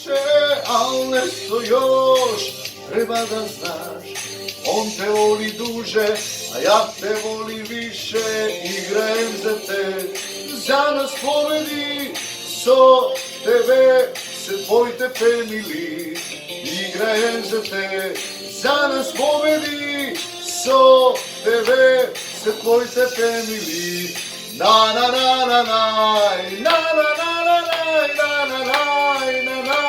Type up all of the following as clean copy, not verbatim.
priče, al nešto još treba da znaš. On te voli duže, a ja te volim više, igrajem za te. Za nas pobedi, so tebe, se tvojte family, igrajem za te. Za nas pobedi, so tebe, se tvojte family. Na na na na na, na na na na na, na na na na,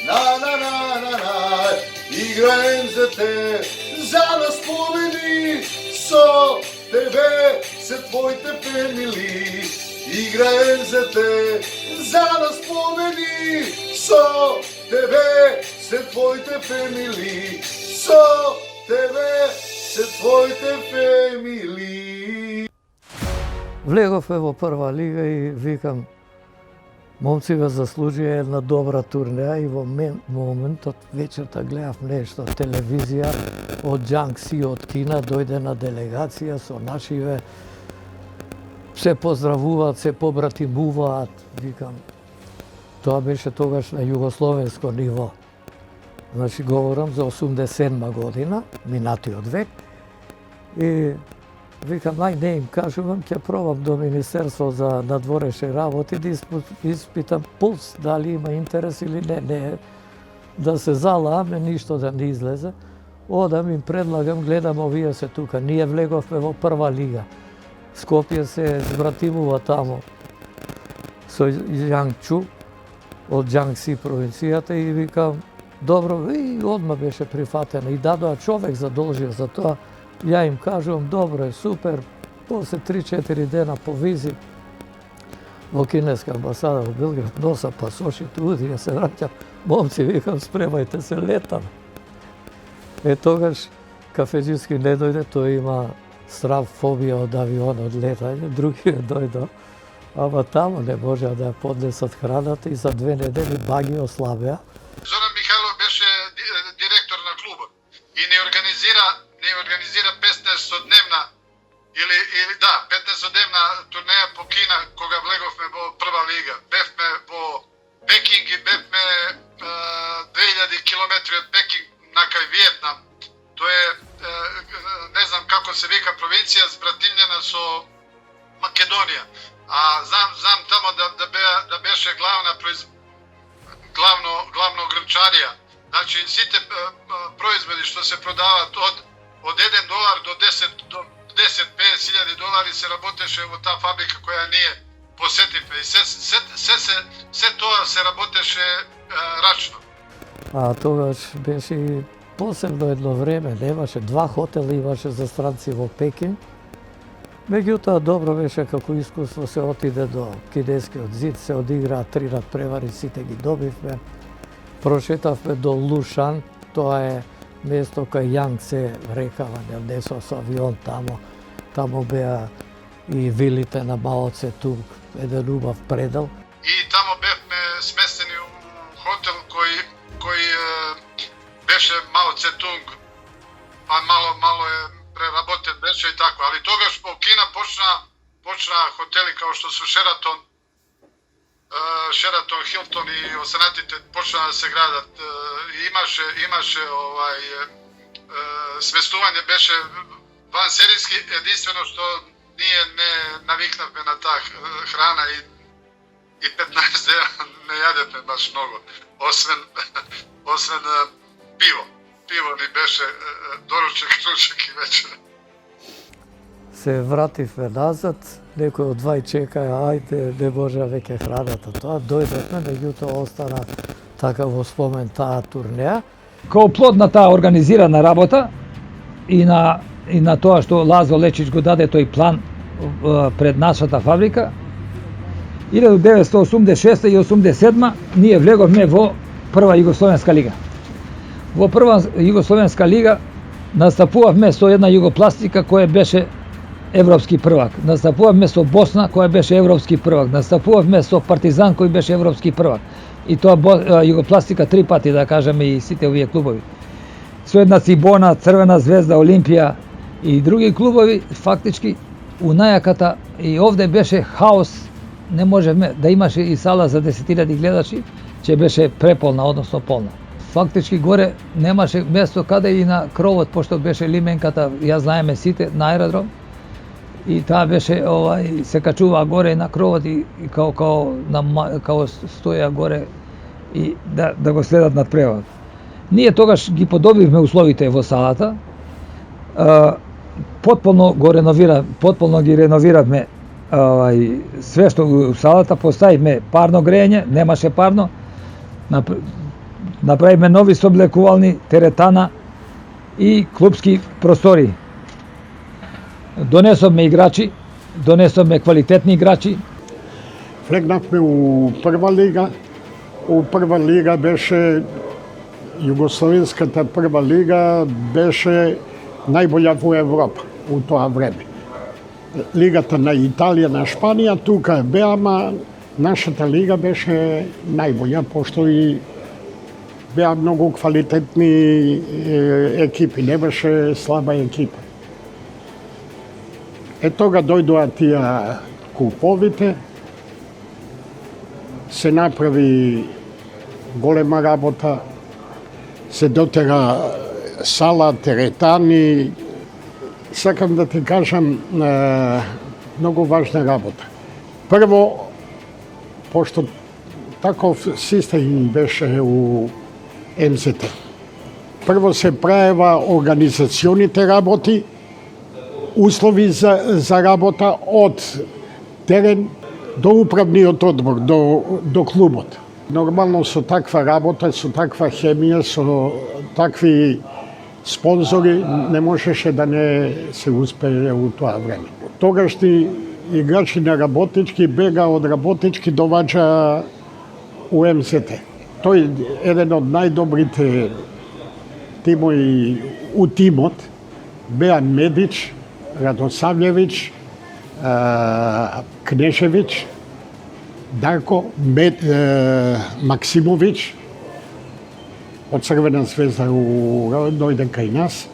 na na na na, igrajem za te. Za nas pobedi, so tebe, se tvojte family, igrajem za te. Za nas pobedi, so tebe, se tvojte family, so tebe, se tvojte family. Влегов во прва лига и викам, момците заслужија една добра турнеја и во моментот вечерта гледав нешто, телевизија од Джангси, од Кина, дојде на делегација со нашиве, се поздравуваат, се побратимуваат, викам, тоа беше тогаш на југословенско ниво. Значи, говорам за 87 година, минатиот век, и викам, не им кажувам, ќе пробам до Министерство за надворешни работи да испитам пулс, дали има интерес или не, да се залааме, ништо да не излезе. Одам им предлагам, гледам овие се тука, ние влеговме во прва лига. Скопје се збратимува тамо со Јангчу од Джангси провинцијата и викам, добро, и одма беше прифатено и дадоа човек задолжил за тоа. Ја им кажувам, добро е, супер, после 3-4 дена по визит во кинеска амбасада во Белград, носа пасошите, уди, ја се враќам, момци, викам, спремајте се, летам. Тогаш кафеджиски не дојде, тој има страв, фобија од авион, од летање, другиот дојде, ама тамо не можеа да ја поднесат храната и за 2 недели баги ослабеа. Зоран Михайлов беше директор на клубот и не организира 15-дневна или 15-дневна турнеја по Кина кога влеговме во прва лига. Бевме во Пекинг и бевме 2000 километри од Пекинг накај Виетнам. Тоа е, не знам како се вика провинција, збратимljena со Македонија. А знам тамо да беше главно грмчарија. Значи, сите производи што се продаваат од $1 до 10-50 илјади долари се работеше во таа фабрика која ние посетивме. И се тоа се работеше рачно. А тогаш беше и посебно едно време, немаше 2 хотела имаше за странци во Пекин. Меѓутоа, добро беше како искуство, се отиде до Кинескиот зид, се одиграа 3 надпревари, сите ги добивме. Прошетавме до Лушан, тоа е место кај Јангсе рекава, не со авион тамо. Тамо беа и вилите на Мао Цетунг, еден убав предел. И тамо бевме сместени у хотел кој беше Мао Цетунг, па мало е преработен беше и така. Али тогаш по Кина почна хотели као што се Шератон, Хилтон и останатите почна да се градат. Имаше сместување беше вансеријски, единствено што ние не навикнавме на таа храна и 15 дена не јадевме баш многу, освен пиво. Пиво ни беше доручек, ручек и вечера. Се вративме назад, некој од двај чекаја, ајде, не може веќе храната тоа. Дојдевме, меѓутоа остана така во спомен таа турнеја. Као плод на таа организирана работа и на тоа што Лазо Лечич го даде тој план пред нашата фабрика, 1986 и 1987 ние влеговме во прва Југословенска лига. Во прва Југословенска лига настапувавме со една Југопластика која беше европски првак. Настапувавме со Босна која беше европски првак. Настапувавме со Партизан кој беше европски првак. И тоа Југопластика 3 пати, да кажеме, и сите овие клубови. Со една Цибона, Црвена звезда, Олимпија и други клубови, фактички у најаката и овде беше хаос, не можевме да имаше и сала за 10.000 гледачи će beše prepolna, odnosno polna. Faktički gore nemaše mjesto kada i na krovot, pošto beše limenkata, ja znajeme site na aerodrom, i ta beše se kačuva gore na krovot i kao stoja gore i da go sledat nad prevat. Nije togaš gi podobivme uslovite vo salata, potpuno gi renoviratme sve što u salata, postavitme parno grenje, nemaše parno, napravitme novi soble kuvalni, teretana i klubski prostori. Donesome igrači, donesome kvalitetni igrači. Flegnavme u prva liga. U prva liga beše Jugoslovenskата prva liga beše najbolja u Evropa u to vreme. Ligata na Italija, na Španija, tuka beama, našата liga beše najbolja, pošto i bea mnogo kvalitetni ekipi, ne beše slaba ekipa. Toga dojdu tija kupovite, se napravi golema rabota, se dotera sala, teretani. Sakam da ti kažem, mnogo važna rabota. Prvo, pošto takov sistem beše u MZT, prvo se praveva organizacionite raboti, uslovi za rabota od teren do upravniот odbor, do klubot. Normalno su takva rabota, su takva hemija, su takvi sponzori, ne možeše da ne se uspeje u to vreme. Togašnji igrači na Работнички бега od Работнички dovađa u MZT. To je jedan od najdobrite timovi u timot. Bejan Medić, Radosavljević, Knešević, Darko Maksimović, od Crvena zvezda dojde kaj nas,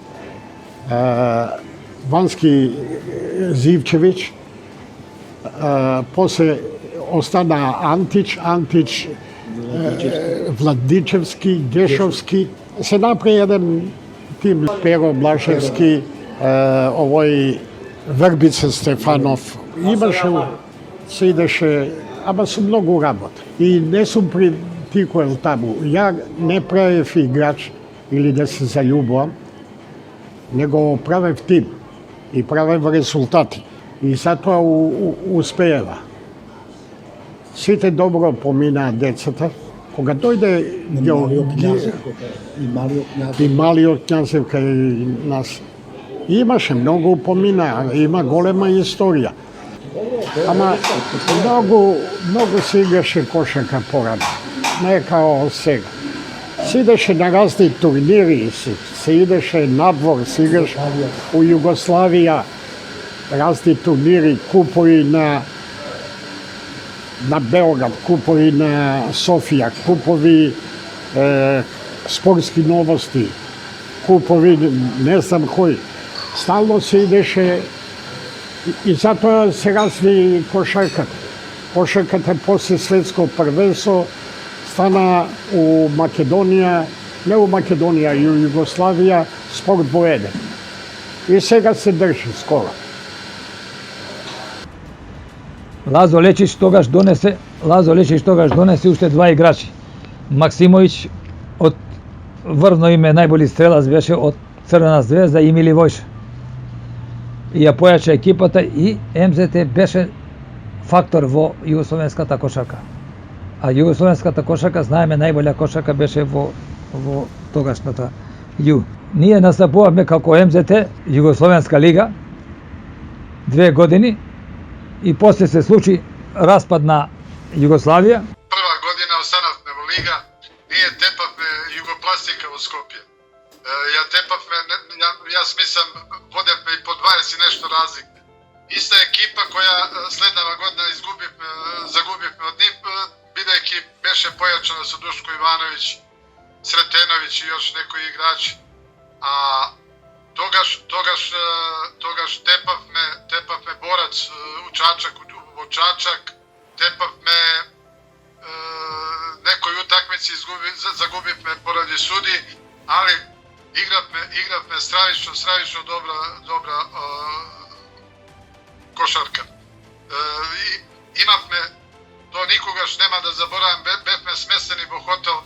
Vanski Zivčević, posle ostana Antić, Vladičevski, Gešovski, se napravi jedan tim, Pero Blaševski, ovoj Vrbica Stefanov, imaše, se ideše, ama su mnogo rabota. I ne su pritikujem tamo. Ja ne pravim igrač ili da se zaljubujem, nego pravim tim i pravim rezultati. I zato uspejeva. Svite dobro pomina decata. Koga dojde i Malio Knjazev kaj nas. Imaše mnogo upomina, ima golema istorija. Ama mnogo se igraše košarka porada, ne kao сега. Se ideše na razni turniri, se ideše na dvor, se igraš u Jugoslavija, razni turniri, kupovi na Beograd, kupovi na Sofija, kupovi sportski novosti, kupovi ne znam koji. Stalno se ideše i zato se razvi košarkat. Košarkata posle svetskog prvenstva stana u Makedonija, ne u Makedonija, i u Jugoslavija, sport bojede. I сега se drži skoro. Lazo Lečić togaš donese ušte dva igrači. Maksimović, od vrvno ime najbolji strelac beše od Crvena zvezda, i Milivojša. I ja pojača ekipata i MZT беше фактор во југословенската кошарка. А југословенската кошарка, знаеме, најболја кошарка беше во тогашната љу. Ние настапувавме како МЗТ, Југословенска лига, 2 години и после се случи распад на Југославија. Prva godina ostanavme u liga, nije tepavme Jugoplastика u Skopje. Ja tepavme, ja smisam, vodjavme i po 20 i nešto razlike. Ista ekipa koja slednava godina zagubivme od njih, bidejki beše pojačana su Duško Ivanović, Sretenović i još neko igrač. A togaš tepavme borac u Čačak, tepavme nekoj utakmici zagubit me poradi sudi, ali igrat me stravično dobra košarka. Imat me, to nikogaš nema da zaboravim, bet me smesteni bo Hotel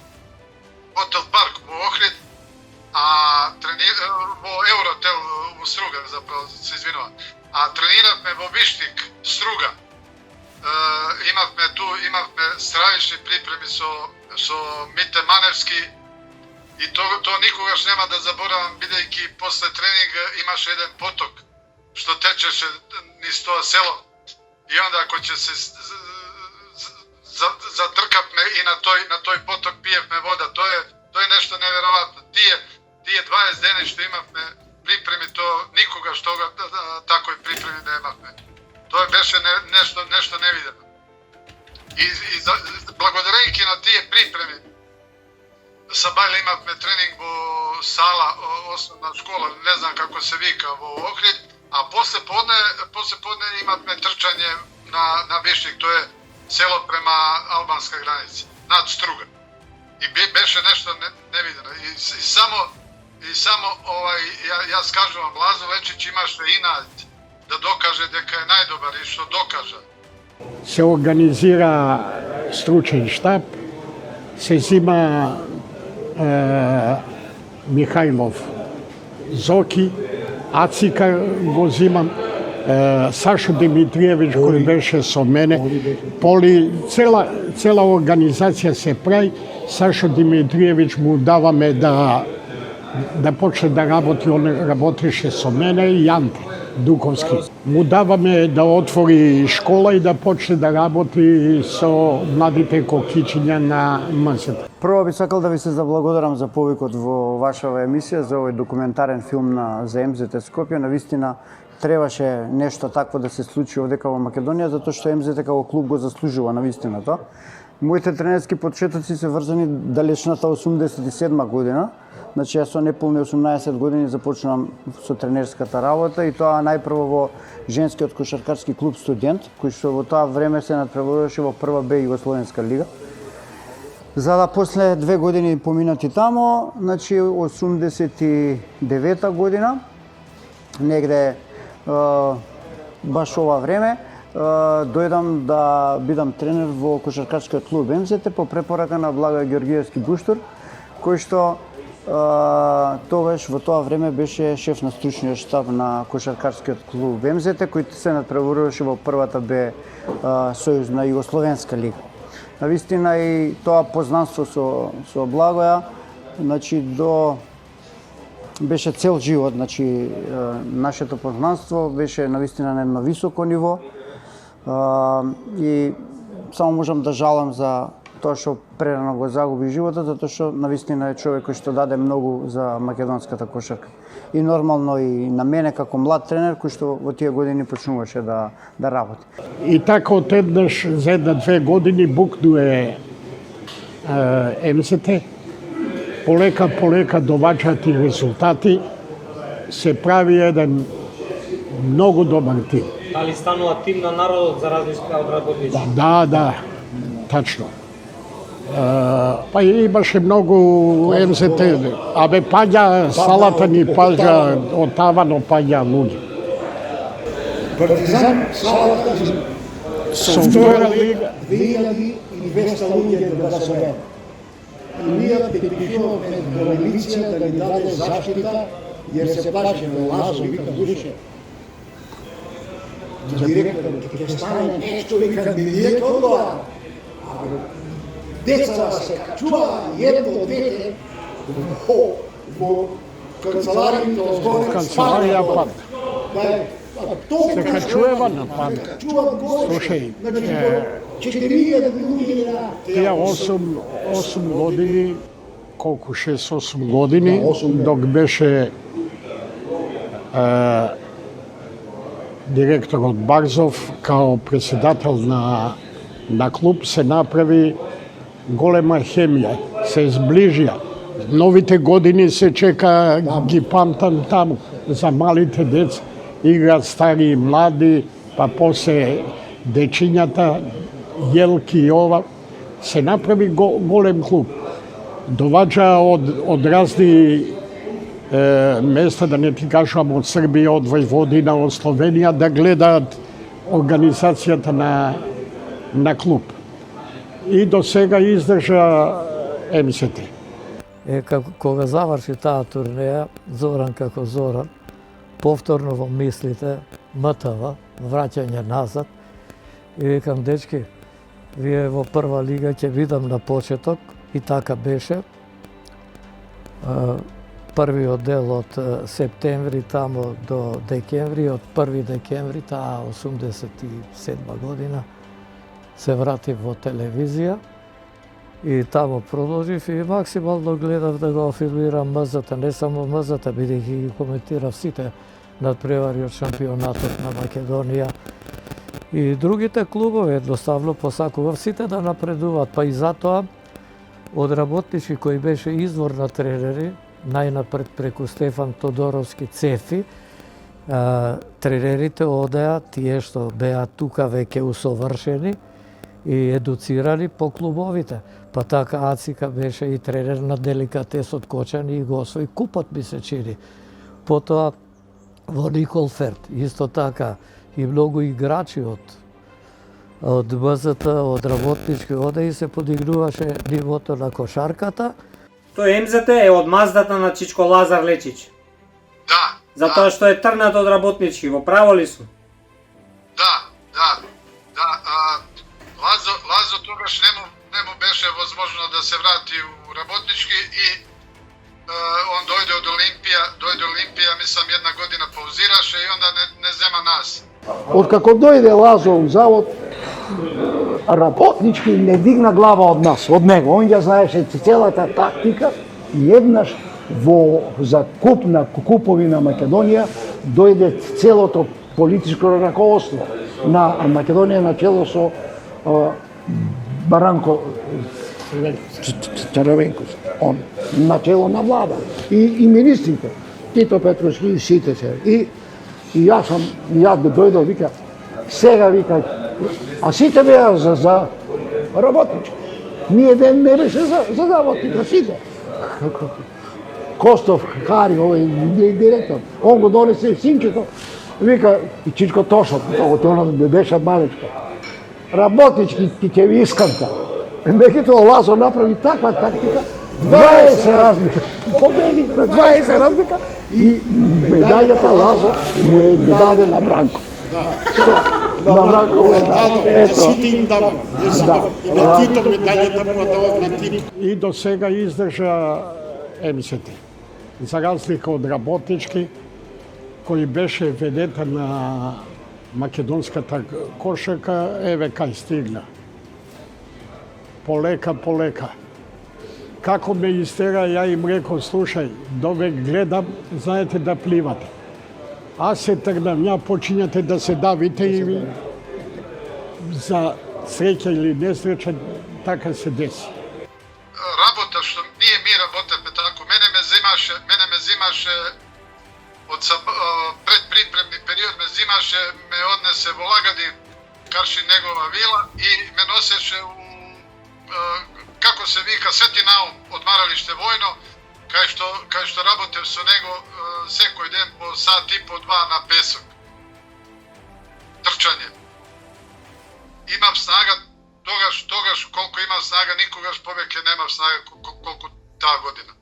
Park u Ohrid, a bo Eurotel u Struga, zapravo se izvinova. A trenirat me bo Višnik Struga. Imat me stravični pripremi so Mite Manevski i to nikogaš nema da zaboravim, bidejki posle treninga imaš jedan potok što tečeš niz to selo i onda ako će se zatrkat me i na toj potok pijev me voda, to je nešto nevjerovatno. Tije 20 dene što imat me pripremi, to nikoga što takoj pripremi ne imat me. To je beše nešto nevideno. I blagodarenki na tije pripremi sa bajle imat me trening bo sala, osnovna škola, ne znam kako se vika u Ohrid, a posle podne imat me trčanje na Višnik, to je selo prema albanska granica, nad Struga. I beše nešto nevideno. I samo ja skažem vam, Lazo Lečić imaš inat da dokaže deka je najdobar i što dokaže. Se organizira stručni štab, se zima Mihajlov Zoki, Acika go zimam, Sašo Dimitrijević koji beše so mene, cela organizacija se pravi, Sašo Dimitrijević mu dava me da počne da raboti, on rabotiše so mene i Ante Dukovski. Mu dava me da otvori škola i da počne da raboti so mladите kokičinja на МСТ. Прво би сакал да ви се заблагодарам за повикот во вашава емисија, за овој документарен филм за МЗТ Скопје. Навистина требаше нешто такво да се случи овдека во Македонија, затоа што МЗТ како клуб го заслужува навистина тоа. Моите тренерски почетоци се врзани далечната 87 година. Значи, јас со неполни 18 години започнувам со тренерската работа и тоа најпрво во женскиот кошаркарски клуб Студент, кој што во тоа време се надпреваруваше во прва Б Југословенска лига. За да после 2 години поминати тамо, значи 89 година, негде баш ова време, дојдам да бидам тренер во кошаркарскиот клуб МЗТ по препорака на Благој Георгиевски Буштур, кој што тогаш во тоа време беше шеф на стручниот штаб на кошаркарскиот клуб МЗТ, кој се надпреваруваше во првата Б Сојузна Југословенска лига. Навистина и тоа познанство со Благоја, значи беше цел живот, значи нашето познанство беше навистина на едно високо ниво и само можам да жалам за тоа што прерано го загуби животот, затоа што навистина е човек кој што даде многу за македонската кошарка. И нормално и на мене како млад тренер кој што во тие години почнуваше да работи. И така од еднаш за 1-2 години букнуе МЗТ, полека доваѓаат и резултати, се прави еден многу добар тим. Али станува тим на народот за разлика од работници? Да, тачно. Па имаше многу МЗТ, паѓа салата ни паѓа, од тавано паѓа луѓе. Партизан салата Со втора лига 2200 луѓе да се веме. И ние пишуваме до милиција да ни даде заштита, јер се плашеме Лазо, вика душе. За директорот ќе стане нешто, вика ми ние тоа. Деца се качува, едно дете во канцеларијата озгоре канцеларија пад. Се качува на пад. Слушај, 4000 луѓе тие 8 години, колку 6-8 години, док беше директорот Барзов као председател на клуб, се направи голема хемија, се зближија. Новите години се чека, ги памтам таму, за малите деца, играат стари и млади, па после дечињата, Јелки и ова. se napravi golem klub. Dovađa od raznih mesta, da ne ti kažem od Srbije, od Vojvodina, od Slovenija, da gleda organizacijata na klub. I do svega izdrža MZT. Кога заврши таа турнеја, Зоран како Зоран, повторно во мислите, МТВ, враќање назад, и викам, дечки, вие во прва лига ќе видам на почеток, и така беше. Првиот дел од септември тамо до декември, од 1 декември, таа 87 година, се вратив во телевизија и тамо продолжив и максимално гледав да го афилирам МЗТ, не само МЗТ, бидејќи ги коментирав сите надпревари од шампионатот на Македонија. И другите клубови едноставно посакував сите да напредуваат, па и затоа од работнички кој беше извор на тренери, најнапред преку Стефан Тодоровски Цефи, тренерите одеа, тие што беа тука веќе усовршени и едуцирани по клубовите. Па така Ацика беше и тренер на деликатесот Кочани и го освои купот, ми се чини. Потоа во Никол Ферт, исто така и многу играчи од МЗТ, од работнички оде и се подигнуваше нивото на кошарката. Тој МЗТ е од маздата на Чичко Лазар Лечич. Да. Затоа што е трнат од работнички, во право ли сум? Да. Лазо тогаш не му беше возможно да се врати у работнички и он дојде од Олимпија, мислам една година паузираше и онда не зема нас. Откако дојде Лазо у завод, работнички не дигна глава од нас, од него. Он ја знаеше целата тактика и еднаш за куп на купови на Македонија дојде целото политичко раководство на Македонија на чело со Баранко Червенков, он на чело на влада и министрите, Тито Петровски и сите се. И ја дојдов, вика, сега вика, а сите беа за работнички. Ние ден не беше за заводника, сите. Костов, Хари, овој директор, он го донесе синчето, вика, и Чичко Тошот, тоа беше малечко. Работнички ќе ви исканта. Меѓутоа Лазо направи таква тактика, 20 разлика. Победи 20 разлика и медаљата Лазо му е даде на Бранко. На Бранко е даде. Сите им дава. На Тито медаљата му дава на Тито. И до сега издржа МСТ. За разлика од работнички, кој беше ведета на македонската кошарка, еве кај стигна. Полека. Како ме истера, ја им реков, слушај, довек гледам, знаете да пливате. Аз се тргнам, ја почињате да се давите и ви за среќа или несреќа, така се деси. Работа што ми работевме тако, мене ме зимаше од предприпремни период ме однесе во Лагадин, карши негова вила и ме носеше како се вика, Свети Наум, одмаралиште војно, кај што работев со него секој ден по сат и по два на песок. Трчање. Имав снага, тогаш колку имав снага, никогаш повеќе немав снага колку таа година.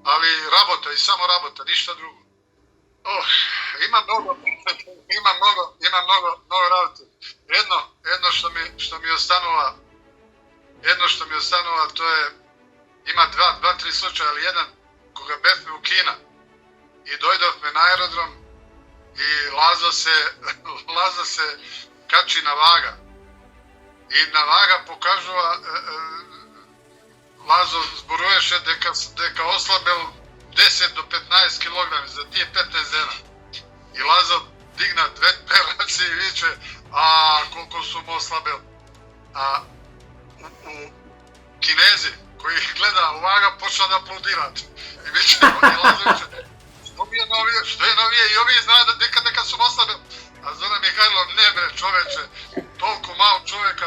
Али работа и само работа, ништо друго. Има многу работа. Едно што ми останува, тоа е, има два-три случаја, али еден, кога бевме у Кина и дојдовме на аеродром и Лазо се качи на вага. И на вага покажува, Лазо зборуваше дека ослабел 10 до 15 килограми за тие 15 дена. И Лазо дигна две раци и виче, колку сум ослабел. Кинези кои гледа овага почна да аплодираат. И виче, Лазо виче, што е новие, и овие знаат дека сум ослабел. A Zoran Mihajlov ne bre čoveče, toliko malo čovjeka,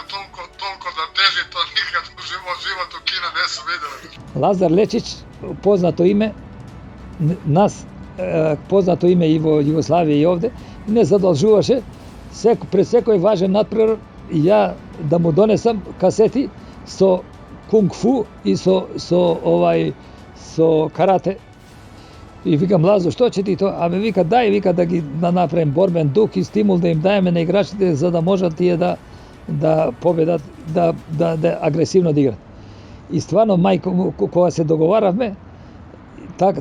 toliko da teži, to nikad u životu Kina nisu vidjeli. Lazar Lečić, poznato ime, nas, poznato ime i u Jugoslaviji i ovde, ne zadolžuvaše, pred svekoj važan nadpreror, ja da mu donesam kaseti so kung fu i so karate. I vikam, Lazo, što će ti to? A me vika, vika da napravim borben duh i stimul da im dajem na igračite, za da može ti je da pobedat, da agresivno da igra. I stvarno, majko koja se dogovaravme,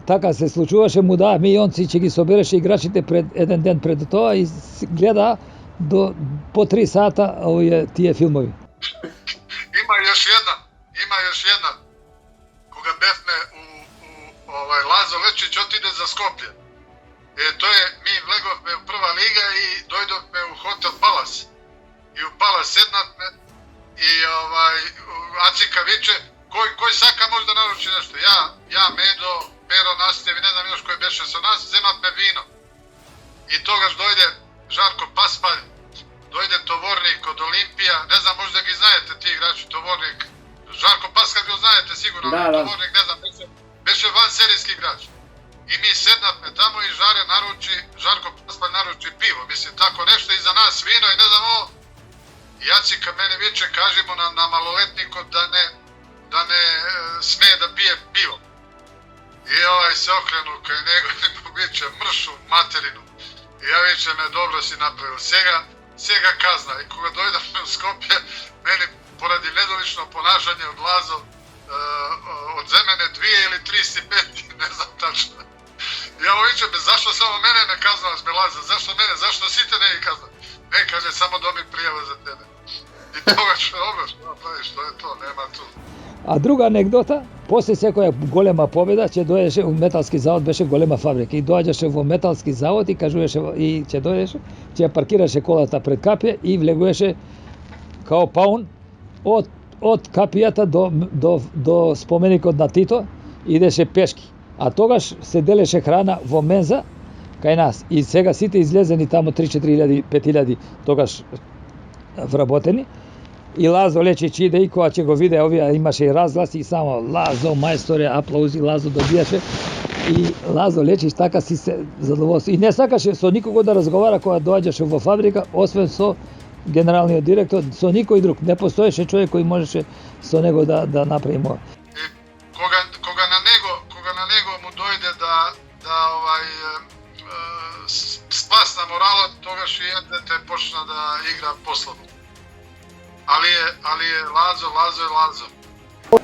така се случуваше, му да, ми и он си ќе ги собереше играчите пред еден ден пред тоа и гледа до по 3 сата тие филмови. Има još jedna. Кога бевме у Лазо Лечич отиде за Скопје. Ми влеговме у прва лига и дојдовме у хотел Палас. И у Палас седнатме и Ацика виче кој сака може да наручи нешто. Ја Медо, Pero Nastevi, ne znam još koji beše sa nas, zematme vino. I togaš dojde Žarko Paspalj, dojde Tovornik od Olimpija, ne znam, možda gi znajete ti igrači, Tovornik, Žarko Paspalj ga znajete sigurno, Tovornik, ne znam, beše van serijski igrač. I mi sednatme tamo i Žarko Paspalj naruči pivo, mislim, tako nešto i za nas vino i ne znam ovo. I Jacika meni viče, kažemo na maloletniku da ne sme da pije pivo. I se okrenu kaj nego i mu viče mršu materinu. I ja viče me dobro si napravil. Sjega kazna. I koga dojdem u Skopje, meni poradi nedolično ponašanje od Lazo od zemene 2 ili 3 stipendije, ne znam tačno. I ja mu viče me zašto samo mene ne kaznavaš me Lazo, zašto mene, zašto si te ne kazna? Ne, kaže, samo dobi prijava za tebe. I toga ću dobro, što je to, nema tu. А друга анекдота, после секоја голема победа, ќе дојдеше у металски завод, беше голема фабрика и доаѓаше во металски завод и кажуваше и ќе дојдеше, ќе паркираше колата пред капија и влегуваше као паун од капијата до споменикот на Тито, идеше пешки. А тогаш се делеше храна во менза кај нас и сега сите излезени тамо 3-4 5.000 тогаш вработени. И Лазо Лечич иде и кога ќе го виде овие имаше и разгласи и само Лазо мајсторе, аплаузи, Лазо добијаше и Лазо Лечич така си се задоволство. И не сакаше со никого да разговара кога доаѓаше во фабрика, освен со генералниот директор, со никој друг. Не постоеше човек кој можеше со него да направи ова. Кога на него му дојде да спасна моралот, тогаш и едете почна да игра послабо. Ali je Lazo.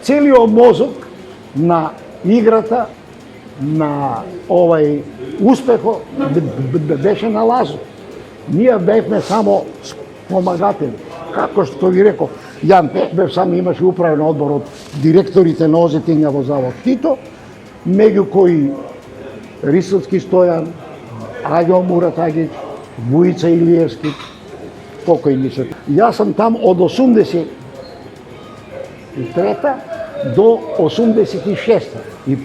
Целиот мозок на играта, на успехот беше на Лазо. Ние бевме само спомагатели. Како што ви реков, Јан Пекбев сам имаше управен одбор од директорите на озетинја во завод Тито, меѓу кои Рисовски Стојан, Аѓо Муратагиќ, Вуица Илиевски, покојни се. Јас сам там од 83 до 86 и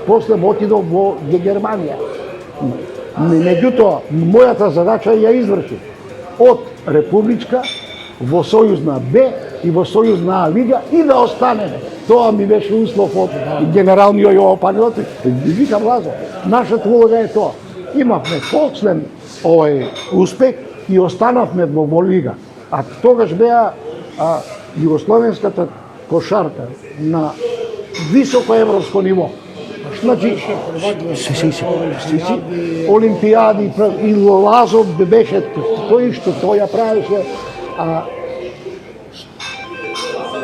после отидов во Германија. Меѓутоа, мојата задача ја извршив од Републичка во Сојузна Б и во Сојузна А лига и да останеме. Тоа ми беше услов од генералниот Јово Панелотик. Викам, Лазо, нашата улога е тоа. Имавме послен успех и останавме во лига. А тогаш беа југословенската кошарка на високо европско ниво. Значи, олимпијади и Лазо беше тој што тој ја правеше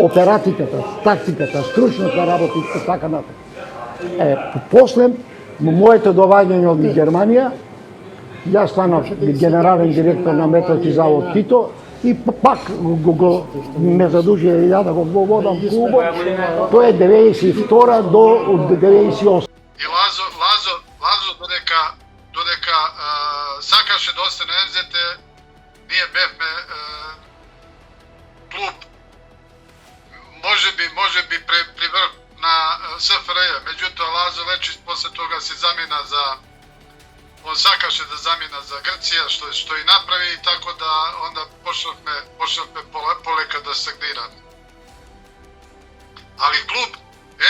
оператиката, тактиката, стручната работа и така натаму. После моето доваѓање од Германија, јас станав генерален директор на Металски завод Тито и пак ме задужи ја да го водам клубот. Тоа е 92 до 98. И Лазо додека сакаше да остане МЗТ, ние бевме клуб може би при врх на СФРЈ. Меѓутоа Лазо Лечич после тога се замина on sakaše da zamjena za Grcija, što i napravi, tako da onda počneme poleka da stagnira. Ali klub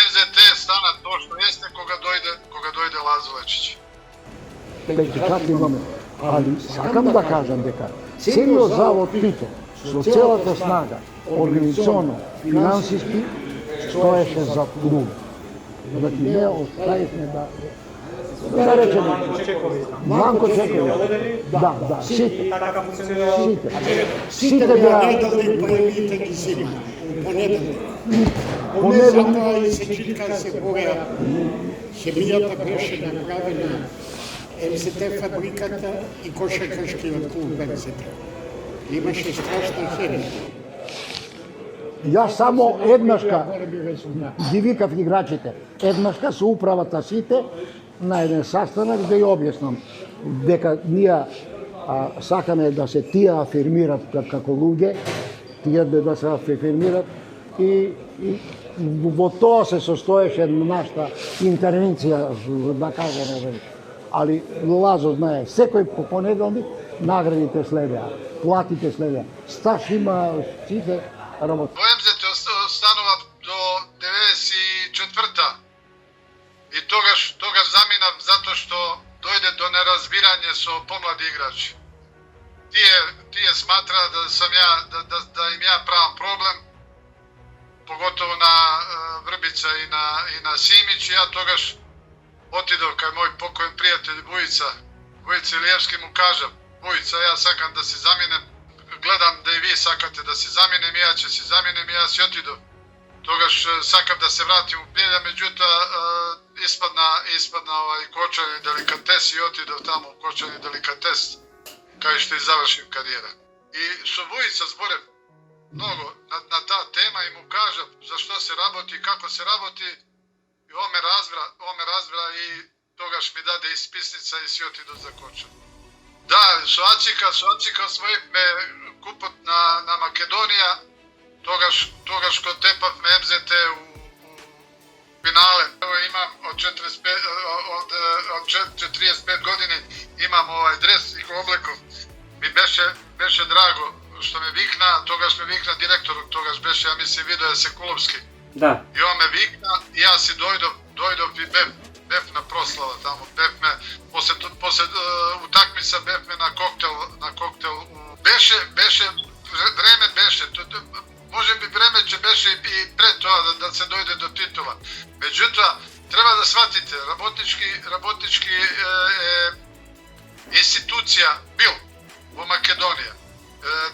MZT stana to što jeste koga dojde Lazo Lečić. Čak imamo, ali сакам да кажам дека целиот завод Тито со целата снага, организационно, финансиски, стоеше за клуб. Значи не оставихме да речеме Манко Чековиќ, да, сите, Така функционира. сите беа Најдобри поемите ги сима. Поне затоа и се читка се бореа. Хемијата беше направена МЗТ фабриката и кошаркашкиот клуб МЗТ. Имаше страшна хемија. Јас само еднашка ги викав играчите, еднашка со управата сите на еден састанак да ја објаснам дека ние сакаме да се тие афирмират како луѓе, тие да се афирмират и во тоа се состоеше нашата интервенција, да кажеме. Али Лазо знае, секој понеделник наградите следеа, платите следеа. Стаж има сите работи. Во МЗТ останува до 94-та и тогаш заминав затоа што дојде до неразбирање со помлади играчи. Тие сматра да сам ја да им ја правам проблем, поготово на Врбица и на Симич, и ја тогаш отидов кај мој покоен пријател Бујица Илиевски, му кажав: Бујица, ја сакам да си заминем, гледам да и ви сакате да си заминем, и ја ќе си заминем, и јас си отидов. Тогаш сакав да се вратим у Пилја, меѓутоа испадна кочани деликатес и отидов таму у кочани деликатес, кај што и завршив кариера. И со Бујица зборев много на таа тема и му кажав за што се работи, како се работи, и он ме разбра и тогаш ми даде исписница и си отидов за кочани. Да, со Ацика освоивме купот на Македонија, тогаш кога тепавме МЗТ у финале. Ево имам од 45 години имам овај дрес и го облеков. Ми беше драго што ме викна, тогаш ме викна директорот, тогаш беше, ја мислим, Видоје Секуловски. Да. И он ме викна и јас си дојдов и бев на прослава таму. Бевме после утакмица бевме на коктел. Беше време беше. Може би време ќе беше и пред тоа да се дојде до титула. Меѓутоа треба да сватите, работнички институција бил во Македонија.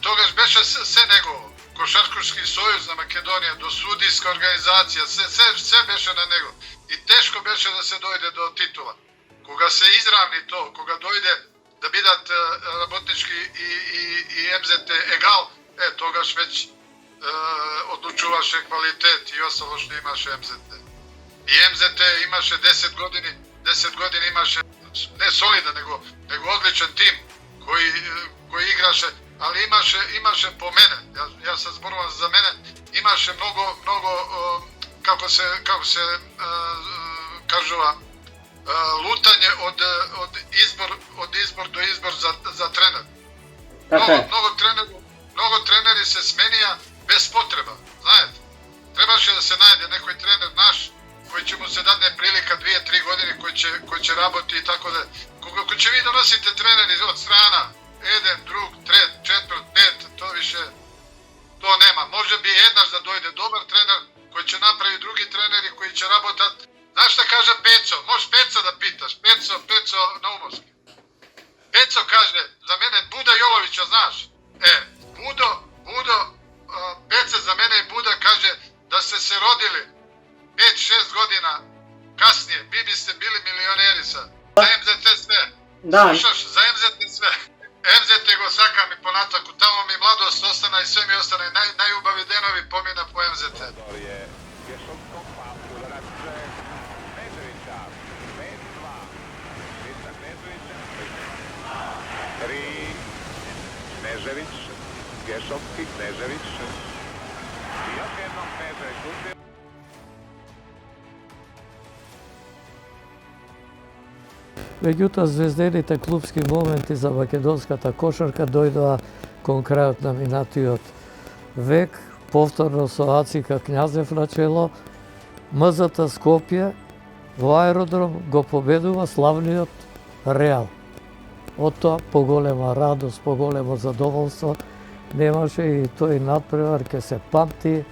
Тогаш беше се негово. Кошаркашки сојуз на Македонија, до судиска организација, се беше на него. И тешко беше да се дојде до титула. Кога се изравни то, кога дојде да бидат работнички и МЗТ егал, тогаш веќе одлучуваше квалитет и остало што имаше МЗТ. И МЗТ имаше 10 години имаше не солиден, него одличен тим кој играше, али имаше по мене, јас се зборувам за мене, имаше многу како се кажува лутање од избор до избор за тренер. Многу тренери се сменија без потреба, знаете. Требаше да се најде некој тренер наш кој ќе му се даде прилика 2-3 години кој ќе работи и така да. Кога ќе ви доносите тренери од страна, еден, друг, трет, четврт, пет, то нема. Може би еднаш да дојде добар тренер кој ќе направи други тренери кои ќе работат. Знаеш што каже Пецо? Можеш Пецо да питаш. Пецо Наумовски. Пецо каже, за мене Буда Јоловиќа, знаеш? Будо, Пеце за мене и Буда каже да сте се родили 5-6 година каснije, vi biste bili milioneri sad. Za MZT sve. Da. Slušaš, za MZT sve. MZT go saka mi po nataku, tamo mi mladost ostane i sve mi ostane. Najljubavi denovi pomina po MZT. Knežević, Gešovski, Knežević. I još jednom Knežević. Меѓутоа, звездените клубски моменти за македонската кошарка дојдоа кон крајот на минатиот век, повторно со Ацика Књазев на чело, МЗТ Скопје во аеродром го победува славниот Реал. Од тоа поголема радост, поголемо задоволство немаше и тој надпревар ќе се памти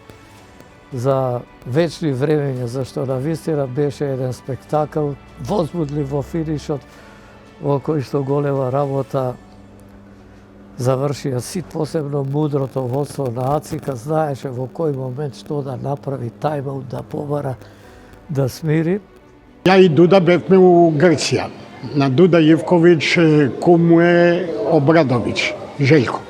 за вечни времења, зашто навистина беше еден спектакл, возбудлив во финишот, во кој што голема работа завршија Сит, посебно мудрото водство на Ацика, знаеше во кој момент што да направи, тајмаут да побара, да смири. Ја и Дуда бевме у Грција. На Дуда Ивковиќ кум му е Обрадовиќ, Желјко.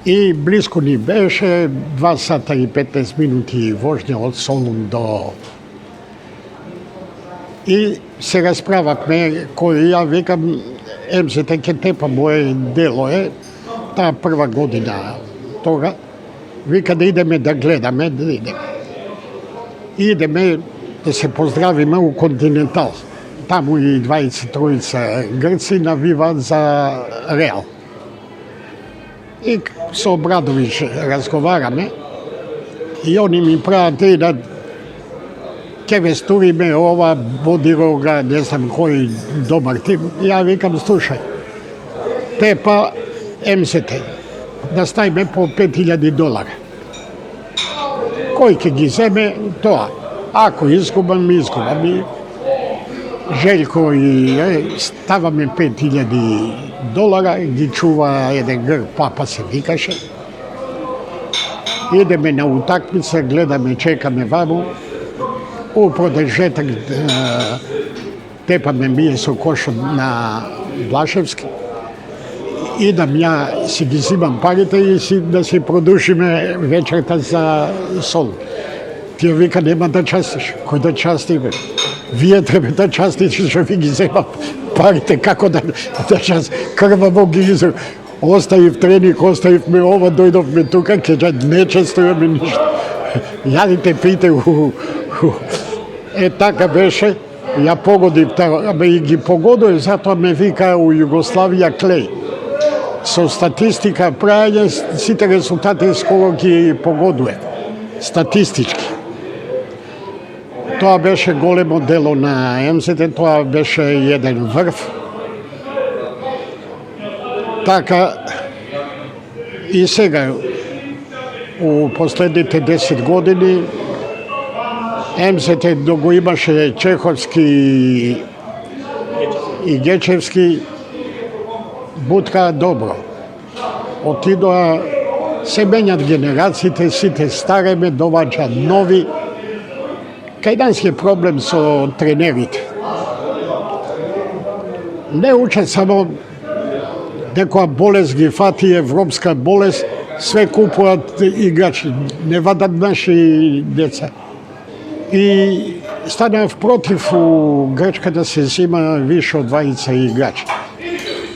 И близко ни беше 2 сата и 15 минути вожња од Солун до... И се расправавме, кој ја викам, МЗТ ке тепа, моје дело е, таа прва година тога, вика да идеме да гледаме, да идеме. Идеме да се поздравиме у Континентал. Таму и 20-тројца грци навиваат за Реал. И со Обрадовиќ разговараме и они ми прават да ке ве стуриме ова, Бодирога, не знам кој добар тим. Ја викам, слушај, тепа МЗТ, да ставиме по $5,000. Кој ќе ги земе, тоа. Ако изгубам, изгубам. Желјко и ставаме $5,000, ги чува еден грк, папа се викаше. Идеме на утакмица, гледаме, чекаме ваму. У продолжеток тепаме ние со кошот на Блашевски. Идам ја, си ги зимам парите и да си продушиме вечерта за Сол. Тие вика, нема да частиш. Кој да части, бе? Вие треба да частите, што ви ги земам парите, како да части. Крваво ги изру. Оставив тренинг, оставивме ова, дојдовме тука, ќе не честуваме ништо. Јадите, пите, така беше. Ја погодив, абе и ги погодуе, затоа ме вика у Југославија Клеј. Со статистика прајање, сите резултати скоро ги погодуе. Статистички. Тоа беше големо дело на МЗТ, тоа беше еден врв. Така и сега, у последните 10 години, МЗТ го имаше Чеховски и Гечевски, бутка добро. Отидоа, се менјат генерациите, сите стареме, доваѓаат нови. Кај нас е проблем со тренерите. Не учат само некоја болест ги фати, европска болест, све купуваат играчи, не вадат наши деца. И станав против у Грчка да се зима више од 20 играчи.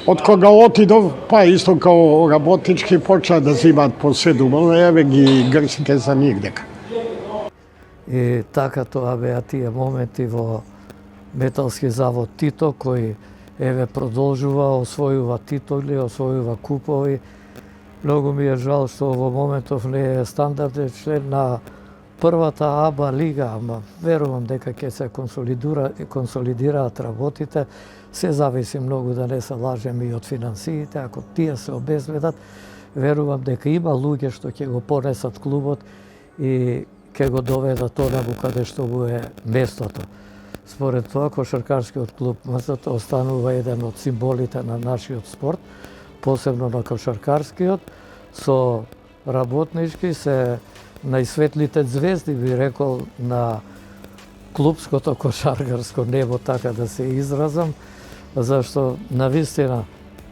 Од кога отидов, па исто као работнички, почнаа да зимаат по 7, еве ги грците за нигдека. И така тоа беа тие моменти во Металски завод Тито, кој еве продолжува, освојува титули, освојува купови. Многу ми е жал што во моментов не е стандарден член на првата АБА лига, ама верувам дека ќе се консолидираат работите. Се зависи многу, да не се лажеме, и од финансиите. Ако тие се обезбедат, верувам дека има луѓе што ќе го понесат клубот и ќе го доведат онаму каде што му е местото. Според тоа, кошаркарскиот клуб МЗТ останува еден од символите на нашиот спорт, посебно на кошаркарскиот, со работнички се најсветлите звезди, би рекол, на клубското кошаркарско небо, така да се изразам, зашто навистина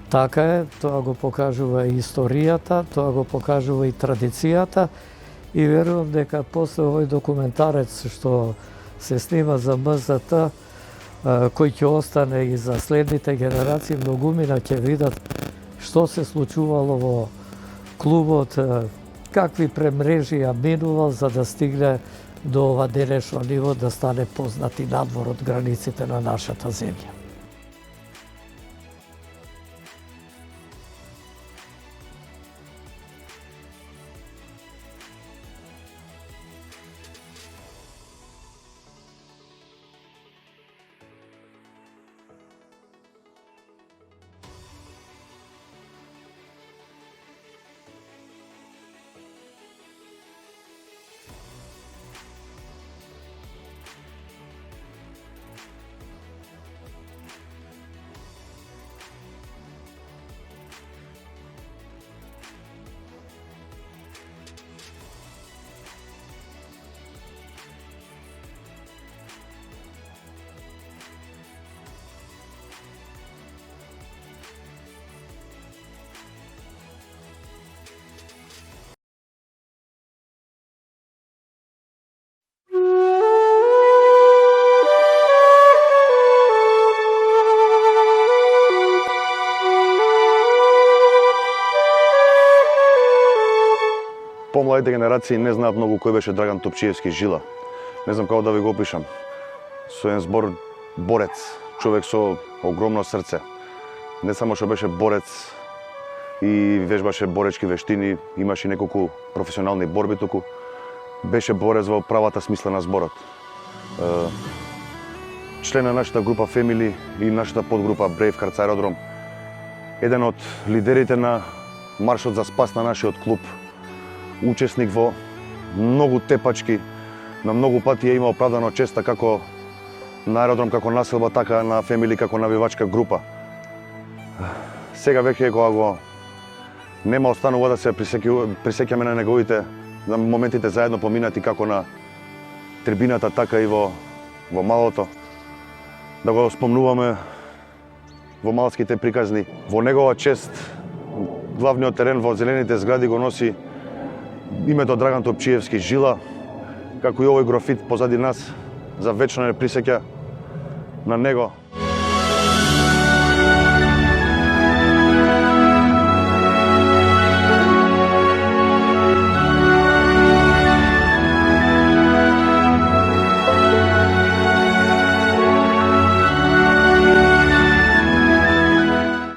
така е, тоа го покажува и историјата, тоа го покажува и традицијата, и верувам дека после овој документарец што се снима за МЗТ, кој ќе остане и за следните генерации, многумина ќе видат што се случувало во клубот, какви премрежија минувал за да стигне до ова денешно ниво, да стане познат и надвор од границите на нашата земја. младите генерации не знаат многу кој беше Драган Топчиевски Жила. Не знам како да ви го опишам. Со еден збор борец, човек со огромно срце. Не само што беше борец и вежбаше боречки вештини, имаше неколку професионални борби, туку беше борец во правата смисла на зборот. Член на нашата група Family и нашата подгрупа Brave Hearts Аеродром, еден од лидерите на маршот за спас на нашиот клуб, учесник во многу тепачки, на многу пати е имал оправдано честа како на аеродром, како населба, така на Family, како навивачка група. Сега веќе кога го нема, останува да се присеќаме на неговите на моментите заедно поминати како на трибината, така и во малото. Да го спомнуваме во малските приказни. Во негова чест главниот терен во зелените згради го носи името Драган Топчиевски Жила, како и овој графит позади нас за вечно не присеќа на него.